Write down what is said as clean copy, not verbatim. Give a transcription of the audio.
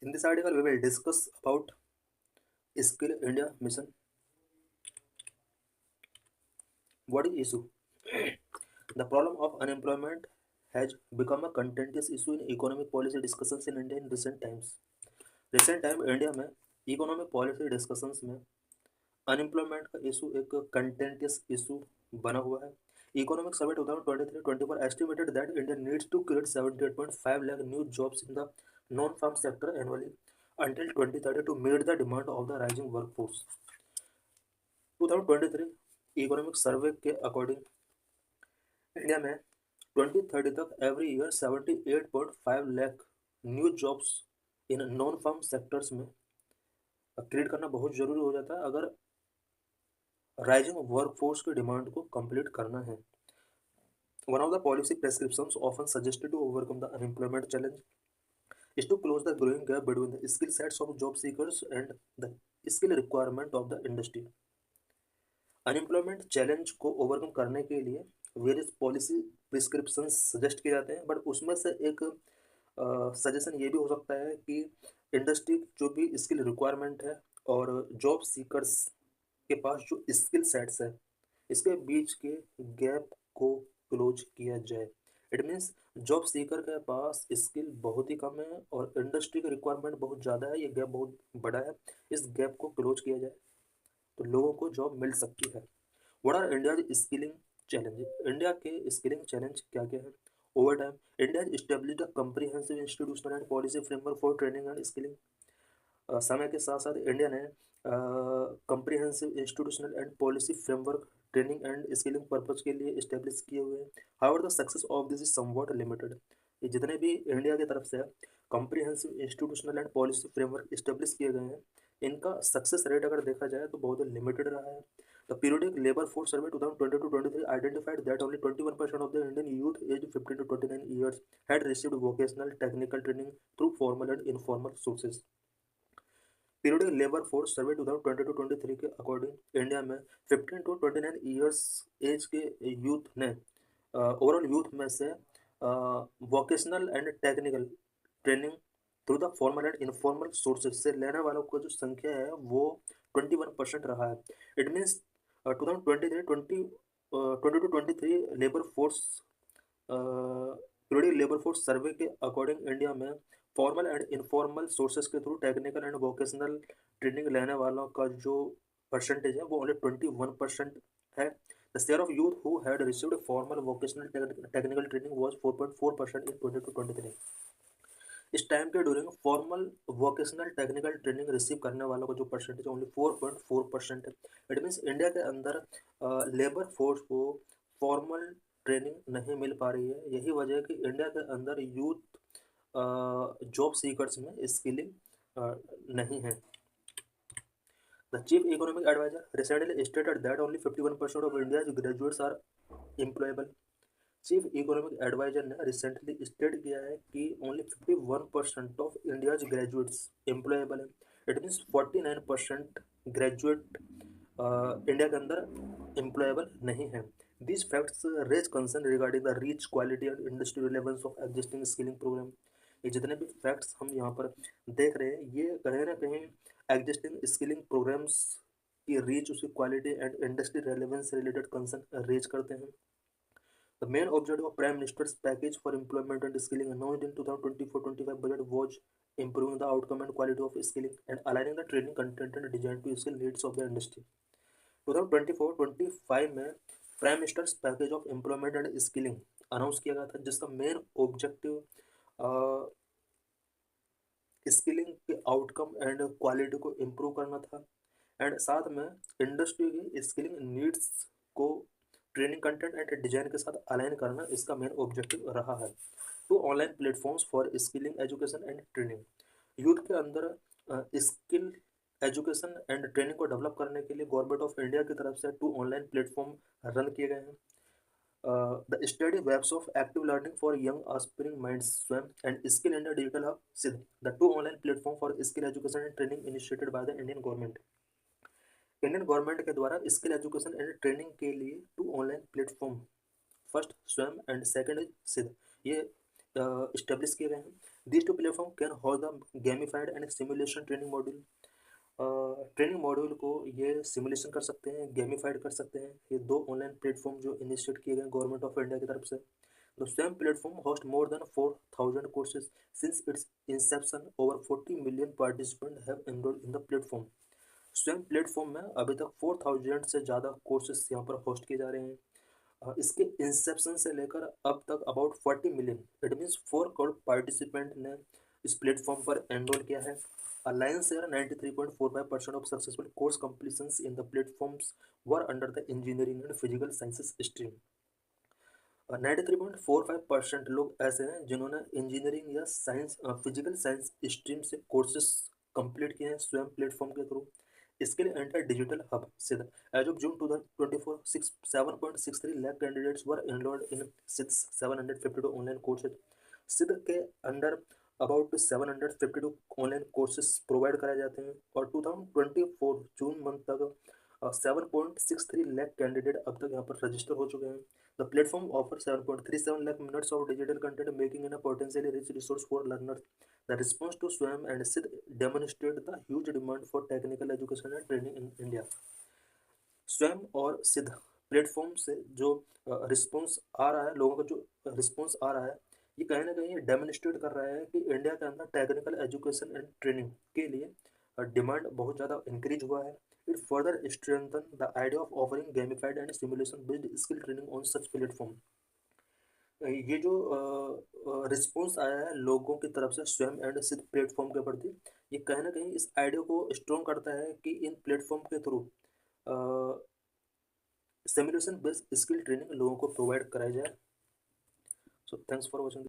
In this article, we will discuss about Skill India Mission. What is issue? The problem of unemployment has become a contentious issue in economic policy discussions in India in recent times. Recent time India में economic policy discussions में unemployment का issue एक कंटेंटियस issue बना हुआ है. Economic survey 2023-24 estimated that India needs to create 78.5 lakh new jobs in the non-farm sector annually until 2030 to meet the demand of the rising workforce. 2023 economic survey के according India में 2030 तक every year 78.5 lakh new jobs in non farm sectors में create करना बहुत ज़रूरी हो जाता है अगर राइजिंग वर्कफोर्स की डिमांड को कंप्लीट करना है. One of the policy prescriptions often suggested to overcome the unemployment challenge is to close the growing gap between the skill sets of job seekers and the skill requirement of the industry. Unemployment challenge को overcome करने के लिए various policy prescription suggest किए जाते हैं, but उसमें से एक सजेशन ये भी हो सकता है कि इंडस्ट्री जो भी स्किल रिक्वायरमेंट है और जॉब सीकर्स के पास जो स्किल सेट्स है इसके बीच के गैप को क्लोज किया जाए. इट मीन्स जॉब सीकर के पास स्किल बहुत ही कम है और इंडस्ट्री की रिक्वायरमेंट बहुत ज़्यादा है, ये गैप बहुत बड़ा है, इस गैप को क्लोज किया जाए तो लोगों को जॉब मिल सकती है. What R India skilling challenge? India के स्किलिंग चैलेंज क्या क्या है? Over time India established a comprehensive institutional and policy framework for training and skilling. समय के साथ साथ इंडिया ने comprehensive institutional and policy framework training and skilling purpose के लिए इस्टेब्लिश किए हुए हैं. However the success of this is somewhat limited. ये जितने भी इंडिया की तरफ से comprehensive institutional and policy framework establish किए गए हैं इनका सक्सेस रेट अगर देखा जाए तो बहुत लिमिटेड रहा है. The periodic labor force survey 2020-23 identified that only 21% of the Indian youth aged 15 to 29 years had received vocational technical training through formal and informal sources. Periodic labour force survey 2020-23 के according India में 15 to 29 years as के youth ने overall youth में से vocational and technical training through the formal and informal sources से लेने वालों को जो संख्या है वो 21% रहा है. It means 2023 labour force periodic labour force survey के अकॉर्डिंग इंडिया में फॉर्मल एंड इनफॉर्मल सोर्सेज के through technical and vocational training लेने वालों का जो परसेंटेज है वो ओनली 21% है. The share of youth who had received formal vocational technical training was 4.4% इन 2023. इस टाइम के during formal vocational technical training receive करने वालों का जो परसेंटेज ओनली 4.4% है. इट मीन्स इंडिया के अंदर लेबर फोर्स को फॉर्मल ट्रेनिंग नहीं मिल पा रही है. यही वजह है कि इंडिया के अंदर यूथ जॉब सीकर्स में स्किलिंग नहीं है. The chief economic advisor recently stated that only 51% of India's graduates are employable. Chief economic adviser ने रिसेंटली स्टेट किया है कि only 51% of India's graduates employable है. इट मीन्स 49% ग्रेजुएट इंडिया के अंदर एम्प्लॉयबल नहीं है. These facts raise concern regarding the reach, quality and industry relevance of existing skilling program. ये जितने भी फैक्ट्स हम यहाँ पर देख रहे हैं ये कहीं ना कहीं एग्जिस्टिंग स्किलिंग प्रोग्राम्स की रीच, उसकी क्वालिटी एंड इंडस्ट्री रेलेवेंस से रिलेटेड कंसर्न रेज करते हैं. The main objective of Prime Minister's package for employment and skilling announced in 2024-25 budget was improving the outcome and quality of skilling and aligning the training content and design to skill needs of the industry. 2024-25 में prime minister's package of employment and skilling announce किया गया था जिसका main objective skilling के outcome and quality को improve करना था and साथ में इंडस्ट्री की स्किलिंग नीड्स को ट्रेनिंग कंटेंट एंड डिजाइन के साथ अलाइन करना इसका मेन ऑब्जेक्टिव रहा है. Two online platforms for skilling education and training. Youth के अंदर स्किल एजुकेशन एंड ट्रेनिंग को डेवलप करने के लिए गवर्नमेंट ऑफ इंडिया की तरफ से 2 ऑनलाइन प्लेटफॉर्म रन किए गए हैं. The study webs of active learning for young aspiring minds Swayam and skill India digital hub Siddh. The 2 online platform for skill education and training initiated by the Indian government. Indian government के द्वारा skill education and training के लिए 2 online platform, first Swayam and second is Siddh, ये establish किए गए हैं. These two platform can host the gamified and simulation training module. Training module को ये सिमुलेशन कर सकते हैं, गेमिफाइड कर सकते हैं। ये दो ऑनलाइन प्लेटफॉर्म जो इनिशिएट किए गए गवर्नमेंट ऑफ इंडिया की तरफ से। द स्वयं platform host more than 4,000 courses since its inception. Over 40 million participant have enrolled in the platform. स्वयं प्लेटफॉर्म में अभी तक 4,000 से ज़्यादा कोर्सेज यहाँ पर होस्ट किए जा रहे हैं। इसके इंसेप्शन से लेकर अब तक about 40 million, it means 4 crore participant ने इस प्लेटफॉर्म पर एनरोल किया है। Alliance share 93.45% of successful course completions in the platforms were under the engineering and physical sciences stream। 93.45% लोग ऐसे हैं जिन्होंने इंजीनियरिंग या साइंस फिजिकल साइंस स्ट्रीम से कोर्सेज कंप्लीट किए हैं स्वयं प्लेटफॉर्म के थ्रू। इसके लिए enter digital hub SIDH as of June 2024 7.63 lakh candidates were enrolled in 752 online courses. SIDH के under about 752 online courses provide कराए जाते हैं और 2024 जून मंथ तक 7.63 लाख कैंडिडेट अब तक यहाँ पर रजिस्टर हो चुके हैं। The platform offers 7.37 lakh minutes of digital content, making it a potentially rich resource for learners. The response to SWAYAM and SID demonstrate the huge demand for technical education and training in India। SWAYAM और SID platform से जो response आ रहा है, लोगों का जो response आ रहा है, ये कहीं ना कहीं डेमोन्स्ट्रेट कर रहा है कि इंडिया के अंदर टेक्निकल एजुकेशन एंड ट्रेनिंग के लिए डिमांड बहुत ज़्यादा इंक्रीज हुआ है। It further strengthens the idea of offering gamified and simulation-based skill training on such platform। ये जो रिस्पॉन्स आया है लोगों की तरफ से स्वयं एंड सिद्ध प्लेटफॉर्म के प्रति, ये कहीं ना कहीं इस आइडिया को स्ट्रॉन्ग करता है कि इन प्लेटफॉर्म के through simulation based skill training लोगों को प्रोवाइड कराई जाए। So thanks for watching.